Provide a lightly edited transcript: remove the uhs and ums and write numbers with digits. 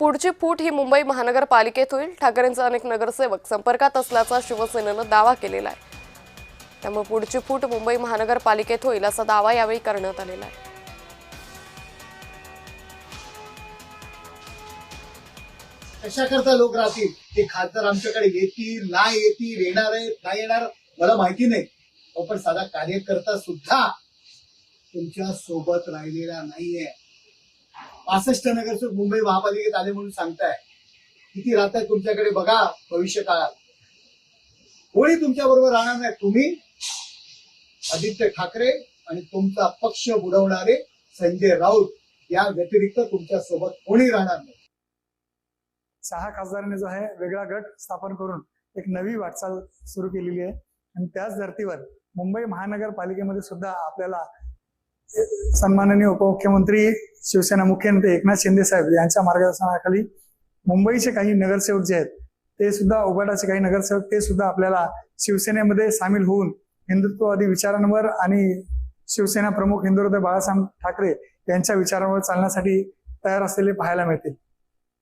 पुढची फूट ही मुंबई महानगरपालिकेत होईल। ठाकरेंचे अनेक नगरसेवक संपर्कात असल्याचा शिवसेनेनं दावा केलेला आहे। त्यामुळे पुढची फूट मुंबई महानगरपालिकेत होईल असा दावा यावेळी करण्यात आलेला आहे। कशा करता लोक राहतील ते खासदार आमच्याकडे येतील नाही येतील येणार आहेत नाही येणार मला माहिती नाही, पण साधा कार्यकर्ता सुद्धा तुमच्या सोबत राहिलेला नाहीये। 65 नगरसेवक मुंबई महापालिकेत आले म्हणून सांगताय, किती राहतात तुमच्याकडे बघा भविष्य काळात। कोणी तुमच्या बरोबर राहणार नाही, तुम्ही आदित्य ठाकरे आणि तुमचा पक्ष बुडवणारे संजय राऊत या व्यतिरिक्त तुमच्या सोबत कोणी राहणार नाही। 6 खासदारांनी जो आहे वेगळा गट स्थापन करून एक नवी वाटचाल सुरू केलेली आहे आणि त्याच धर्तीवर मुंबई महानगरपालिकेमध्ये सुद्धा आपल्याला सन्माननीय उपमुख्यमंत्री शिवसेना मुख्य नेते एकनाथ शिंदे साहेब यांच्या मार्गदर्शनाखाली मुंबईचे काही नगरसेवक जे आहेत ते सुद्धा उबाटाचे काही नगरसेवक ते सुद्धा आपल्याला शिवसेनेमध्ये सामील होऊन हिंदुत्ववादी विचारांवर आणि शिवसेना प्रमुख हिंदुहृदय बाळासाहेब ठाकरे यांच्या विचारांवर चालण्यासाठी तयार असलेले पाहायला मिळतील।